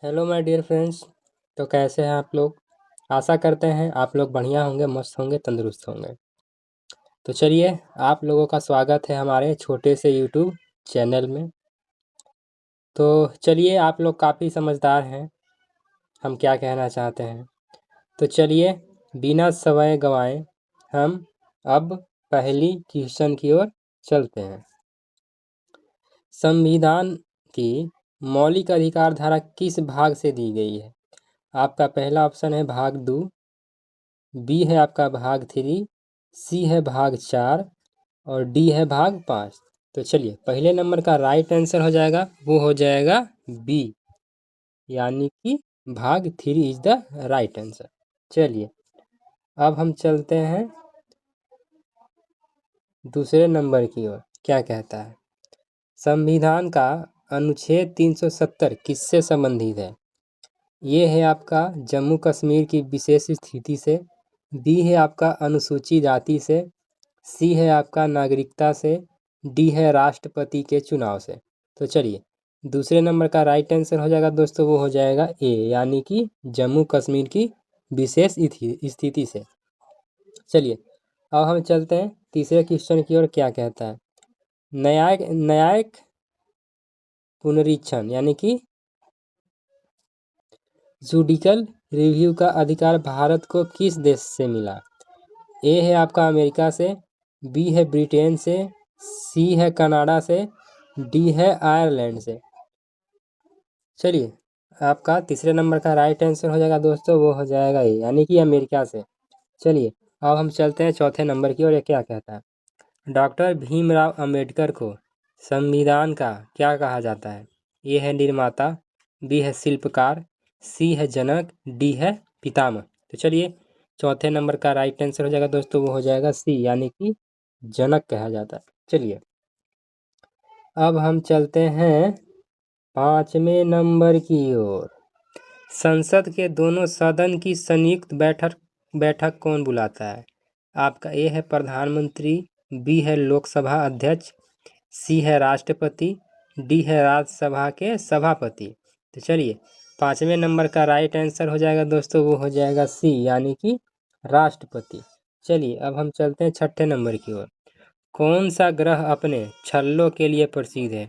Hello my dear friends. तो कैसे हैं आप लोग? आशा करते हैं आप लोग बढ़िया होंगे, मस्त होंगे, तंदुरुस्त होंगे। तो चलिए, आप लोगों का स्वागत है हमारे छोटे से यूट्यूब चैनल में। तो चलिए, आप लोग काफ़ी समझदार हैं, हम क्या कहना चाहते हैं। तो चलिए, बिना समय गंवाए हम अब पहली क्वेश्चन की ओर चलते हैं। संविधान की मौलिक अधिकार धारा किस भाग से दी गई है? आपका पहला ऑप्शन है भाग 2, बी है आपका भाग 3, सी है भाग 4 और डी है भाग 5। तो चलिए, पहले नंबर का राइट आंसर हो जाएगा, वो हो जाएगा बी, यानी कि भाग 3 इज द राइट आंसर। चलिए, अब हम चलते हैं दूसरे नंबर की ओर। क्या कहता है? संविधान का अनुच्छेद 370 किससे संबंधित है? ये है आपका जम्मू कश्मीर की विशेष स्थिति से, बी है आपका अनुसूचित जाति से, सी है आपका नागरिकता से, डी है राष्ट्रपति के चुनाव से। तो चलिए, दूसरे नंबर का राइट आंसर हो जाएगा दोस्तों, वो हो जाएगा ए, यानी कि जम्मू कश्मीर की विशेष स्थिति से। चलिए, अब हम चलते हैं तीसरे क्वेश्चन की ओर। क्या कहता है? न्यायिक पुनरीक्षण यानी कि जुडिकल रिव्यू का अधिकार भारत को किस देश से मिला? ए है आपका अमेरिका से, बी है ब्रिटेन से, सी है कनाडा से, डी है आयरलैंड से। चलिए, आपका तीसरे नंबर का राइट आंसर हो जाएगा दोस्तों, वो हो जाएगा ए, यानी कि अमेरिका से। चलिए, अब हम चलते हैं चौथे नंबर की ओर। ये क्या कहता है? डॉक्टर भीमराव अंबेडकर को संविधान का क्या कहा जाता है? ए है निर्माता, बी है शिल्पकार, सी है जनक, डी है पितामह। तो चलिए, चौथे नंबर का राइट आंसर हो जाएगा दोस्तों, वो हो जाएगा सी, यानी कि जनक कहा जाता है। चलिए, अब हम चलते हैं पाँचवें नंबर की ओर। संसद के दोनों सदन की संयुक्त बैठक कौन बुलाता है? आपका ए है प्रधानमंत्री, बी है लोकसभा अध्यक्ष, सी है राष्ट्रपति, डी है राज्यसभा के सभापति। तो चलिए, पाँचवें नंबर का राइट आंसर हो जाएगा दोस्तों, वो हो जाएगा सी, यानी कि राष्ट्रपति। चलिए, अब हम चलते हैं छठे नंबर की ओर। कौन सा ग्रह अपने छल्लों के लिए प्रसिद्ध है?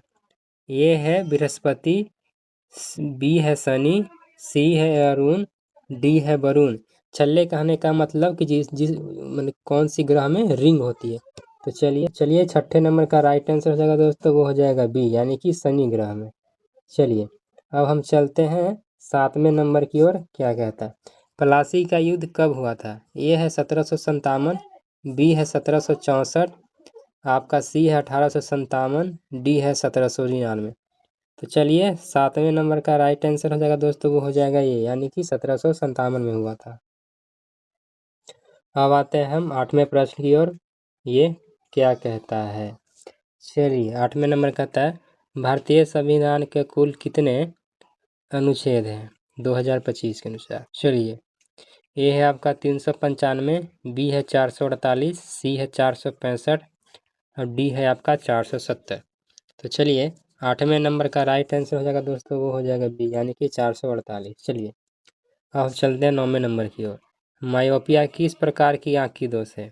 ये है बृहस्पति, बी है शनि, सी है अरुण, डी है वरुण। छल्ले कहने का मतलब कि जिस जिस मतलब कौन सी ग्रह में रिंग होती है। तो चलिए छठे नंबर का राइट आंसर हो जाएगा दोस्तों, वो हो जाएगा बी, यानी कि शनि ग्रह में। चलिए, अब हम चलते हैं सातवें नंबर की ओर। क्या कहता है? प्लासी का युद्ध कब हुआ था? ए है 1757, बी है 1764, आपका सी है 1857, डी है 1799। तो चलिए, सातवें नंबर का राइट आंसर हो जाएगा दोस्तों, वो हो जाएगा ये, यानी कि 1757 में हुआ था। अब आते हैं हम आठवें प्रश्न की ओर। ये क्या कहता है? चलिए, आठवें नंबर कहता है, भारतीय संविधान के कुल कितने अनुच्छेद हैं 2025 के अनुसार? चलिए, ए है आपका 395, बी है 448, सी है 465 और डी है आपका 470। तो चलिए, आठवें नंबर का राइट आंसर हो जाएगा दोस्तों, वो हो जाएगा बी, यानी कि 448। चलिए, अब चलते हैं नौवें नंबर की ओर। मायोपिया किस प्रकार की आँख की दोष है?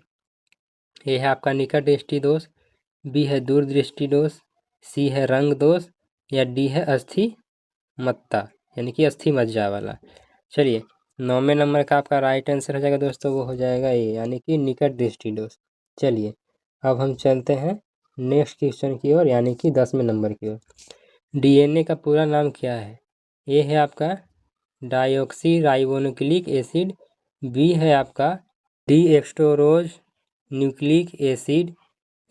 ए है आपका निकट दृष्टि दोष, बी है दूरदृष्टि दोष, सी है रंग दोष या डी है अस्थिमत्ता, यानी कि अस्थि मज्जा वाला। चलिए, नौवें नंबर का आपका राइट आंसर हो जाएगा दोस्तों, वो हो जाएगा ए, यानी कि निकट दृष्टि दोष। चलिए, अब हम चलते हैं नेक्स्ट क्वेश्चन की ओर, यानी कि 10वें नंबर की ओर। डीएनए का पूरा नाम क्या है? ए है आपका डाइऑक्सी राइबोन्यूक्लिक एसिड, बी है आपका डीएक्सट्रोरोज न्यूक्लिक एसिड,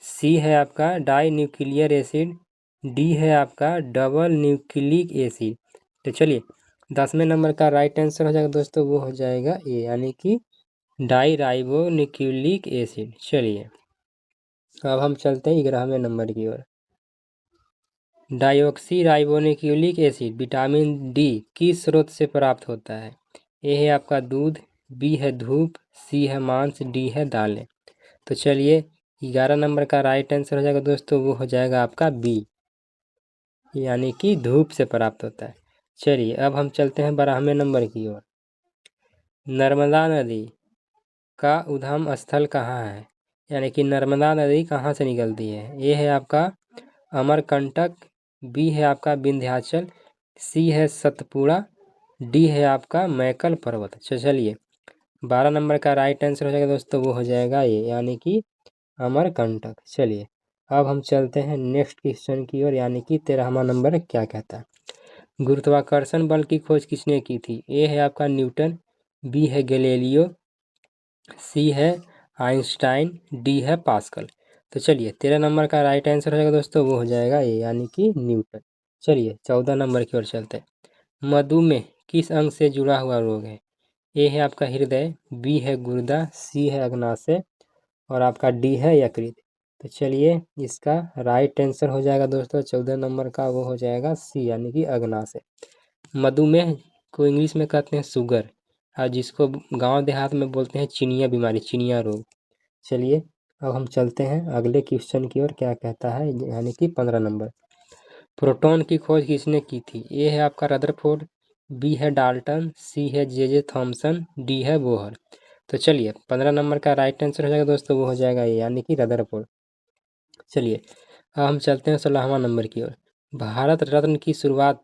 सी है आपका डाई न्यूक्लियर एसिड, डी है आपका डबल न्यूक्लिक एसिड। तो चलिए, 10वें नंबर का राइट आंसर हो जाएगा दोस्तों, वो हो जाएगा ए, यानी कि डाई राइबो न्यूक्लिक एसिड। चलिए, अब हम चलते हैं 11वें नंबर की ओर। Deoxyribonucleic acid vitamin D किस स्रोत से प्राप्त होता है? ए है आपका दूध, बी है धूप, सी है मांस, डी है दालें। तो चलिए, 11 नंबर का राइट आंसर हो जाएगा दोस्तों, वो हो जाएगा आपका बी, यानी कि धूप से प्राप्त होता है। चलिए अब हम चलते हैं 12वें नंबर की ओर। नर्मदा नदी का उद्गम स्थल कहाँ है? यानी कि नर्मदा नदी कहाँ से निकलती है? ए है आपका अमरकंटक, बी है आपका विंध्याचल, सी है सतपुड़ा, डी है आपका मैकल पर्वत। चलिए 12 नंबर का राइट आंसर हो जाएगा दोस्तों, वो हो जाएगा ये, यानी कि अमरकंटक। चलिए अब हम चलते हैं नेक्स्ट क्वेश्चन की ओर, यानी कि 13वां नंबर क्या कहता है? गुरुत्वाकर्षण बल की खोज किसने की थी? ए है आपका न्यूटन, बी है गैलीलियो, सी है आइंस्टाइन, डी है पास्कल। तो चलिए 13 नंबर का राइट आंसर हो जाएगा दोस्तों, वो हो जाएगा ये, यानी कि न्यूटन। चलिए 14 नंबर की ओर चलते हैं। मधुमेह किस अंग से जुड़ा हुआ रोग है? ए है आपका हृदय, बी है गुर्दा, सी है अग्नाशय और आपका डी है यकृत। तो चलिए इसका राइट आंसर हो जाएगा दोस्तों 14 नंबर का, वो हो जाएगा सी, यानी कि अग्नाशय। मधुमेह को इंग्लिश में कहते हैं शुगर, और जिसको गांव देहात में बोलते हैं चिनिया बीमारी, चिनिया रोग। चलिए अब हम चलते हैं अगले क्वेश्चन की ओर, क्या कहता है, यानी कि 15 नंबर। प्रोटॉन की खोज किसने की थी? ए है आपका रदरफोर्ड, बी है डाल्टन, सी है जे थॉमसन, डी है बोहर। तो चलिए 15 नंबर का राइट आंसर हो जाएगा दोस्तों, वो हो जाएगा ये, यानी कि रदरफोर्ड। चलिए अब हम चलते हैं 16वां नंबर की ओर। भारत रत्न की शुरुआत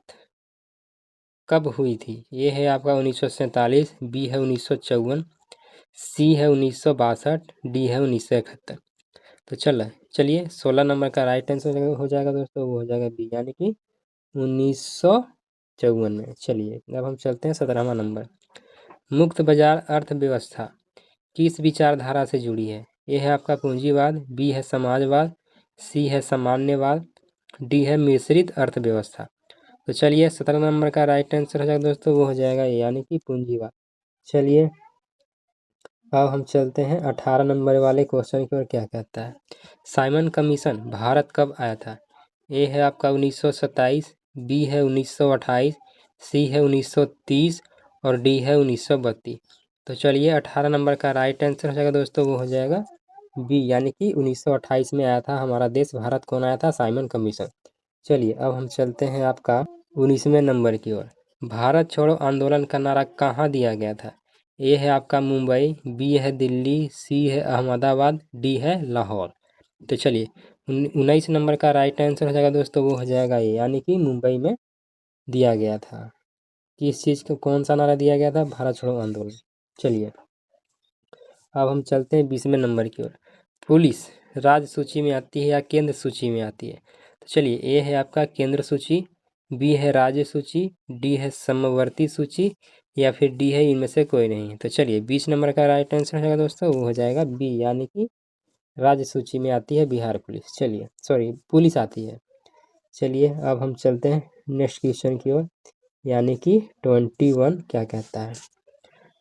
कब हुई थी? ये है आपका 1947, बी है 1954, सी है 1962, डी है 1971। तो चलिए 16 नंबर का राइट आंसर हो जाएगा दोस्तों, वो हो जाएगा बी, यानी कि 1954 में। चलिए अब हम चलते हैं 17वां नंबर। मुक्त बाजार अर्थव्यवस्था किस विचारधारा से जुड़ी है? ए है आपका पूंजीवाद, बी है समाजवाद, सी है सामान्यवाद, डी है मिश्रित अर्थव्यवस्था। तो चलिए 17 नंबर का राइट आंसर हो जाएगा दोस्तों, वो हो जाएगा ये, यानी कि पूंजीवाद। चलिए अब हम चलते हैं 18 नंबर वाले क्वेश्चन की ओर, क्या कहता है? साइमन कमीशन भारत कब आया था? ए है आपका 1927, बी है 1928, सी है 1930 और डी है 1932। तो चलिए 18 नंबर का राइट आंसर हो जाएगा दोस्तों, वो हो जाएगा बी, यानी कि 1928 में आया था हमारा देश भारत। कौन आया था? Simon commission. चलिए अब हम चलते हैं आपका 19वें नंबर की ओर। भारत छोड़ो आंदोलन का नारा कहाँ दिया गया था? ए है आपका मुंबई, बी है दिल्ली, सी है अहमदाबाद, डी है लाहौर। तो चलिए 19 नंबर का राइट आंसर हो जाएगा दोस्तों, वो हो जाएगा ये, यानी कि मुंबई में दिया गया था। किस चीज़ को, कौन सा नारा दिया गया था? भारत छोड़ो आंदोलन। चलिए अब हम चलते हैं 20वें नंबर की ओर। पुलिस राज्य सूची में आती है या केंद्र सूची में आती है? तो चलिए ए है आपका केंद्र सूची, बी है राज्य सूची, डी है समवर्ती सूची या फिर डी है इनमें से कोई नहीं। तो चलिए 20 नंबर का राइट आंसर हो जाएगा दोस्तों, वो हो जाएगा बी, यानी कि राज्य सूची में आती है बिहार पुलिस। चलिए सॉरी पुलिस आती है। चलिए अब हम चलते हैं नेक्स्ट क्वेश्चन की ओर, यानी कि 21 क्या कहता है?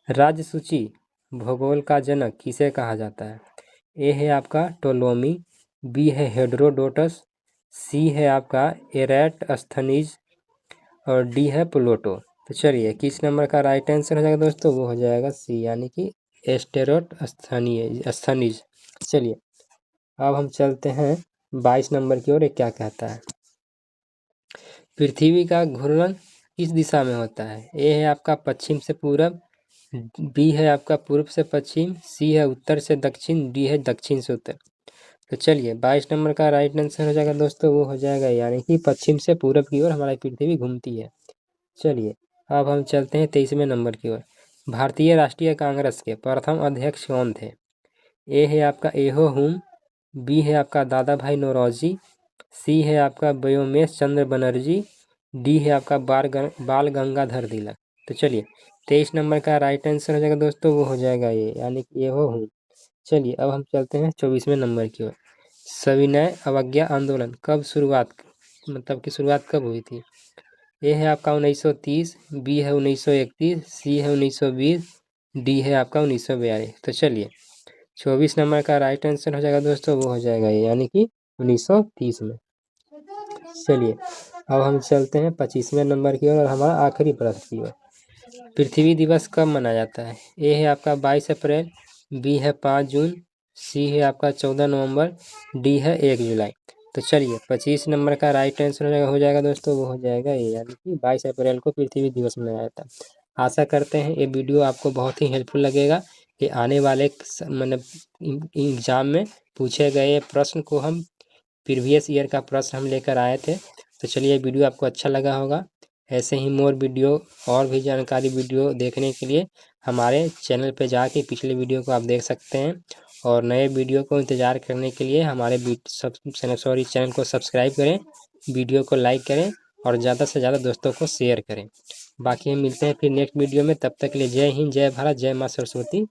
राज्य सूची भूगोल का जनक किसे कहा जाता है? ए है आपका टोलोमी, बी है हेड्रोडोटस, सी है आपका एरेटस्थनीज और डी है प्लूटो। तो चलिए किस नंबर का राइट आंसर हो जाएगा दोस्तों, वो हो जाएगा सी, यानी कि एस्टेरोस्थनीज। चलिए अब हम चलते हैं 22 नंबर की ओर, ये क्या कहता है? पृथ्वी का घूर्णन किस दिशा में होता है? ए है आपका पश्चिम से पूरब, बी है आपका पूर्व से पश्चिम, सी है उत्तर से दक्षिण, डी है दक्षिण से उत्तर। तो चलिए 22 नंबर का राइट आंसर हो जाएगा दोस्तों, वो हो जाएगा यानी कि पश्चिम से पूरब की ओर हमारी पृथ्वी घूमती है। चलिए अब हम चलते हैं 23वें नंबर की ओर। भारतीय राष्ट्रीय कांग्रेस के प्रथम अध्यक्ष कौन थे? ए है आपका एहो हुम, बी है आपका दादा भाई नौरोजी, सी है आपका व्योमेश चंद्र बनर्जी, डी है आपका बाल गंगाधर तिलक। तो चलिए 23 नंबर का राइट आंसर हो जाएगा दोस्तों, वो हो जाएगा ये, यानी कि एहो हुम। चलिए अब हम चलते हैं 24वें नंबर की ओर। सविनय अवज्ञा आंदोलन कब शुरुआत, मतलब कि शुरुआत कब हुई थी? ए है आपका 1930, बी है 1931, सी है 1920, डी है आपका 1942। तो चलिए 24 नंबर का राइट आंसर हो जाएगा दोस्तों, वो हो जाएगा ये, यानी कि 1930 में। चलिए अब हम चलते हैं 25वें नंबर की ओर और हमारा आखिरी प्रश्न की ओर। पृथ्वी दिवस कब मनाया जाता है? ए है आपका 22 अप्रैल, बी है 5 जून, सी है आपका 14 नवंबर, डी है 1 जुलाई। तो चलिए 25 नंबर का राइट आंसर हो जाएगा दोस्तों, वो हो जाएगा ये, यानी कि 22 अप्रैल को पृथ्वी दिवस मनाया था। आशा करते हैं ये वीडियो आपको बहुत ही हेल्पफुल लगेगा कि आने वाले मतलब एग्ज़ाम में पूछे गए प्रश्न को हम प्रीवियस ईयर का प्रश्न हम लेकर आए थे। तो चलिए वीडियो आपको अच्छा लगा होगा। ऐसे ही मोर वीडियो और भी जानकारी वीडियो देखने के लिए हमारे चैनल पे जाके पिछले वीडियो को आप देख सकते हैं, और नए वीडियो को इंतज़ार करने के लिए हमारे चैनल को सब्सक्राइब करें, वीडियो को लाइक करें और ज़्यादा से ज़्यादा दोस्तों को शेयर करें। बाकी हम मिलते हैं फिर नेक्स्ट वीडियो में, तब तक के लिए जय हिंद, जय भारत, जय माँ सरस्वती।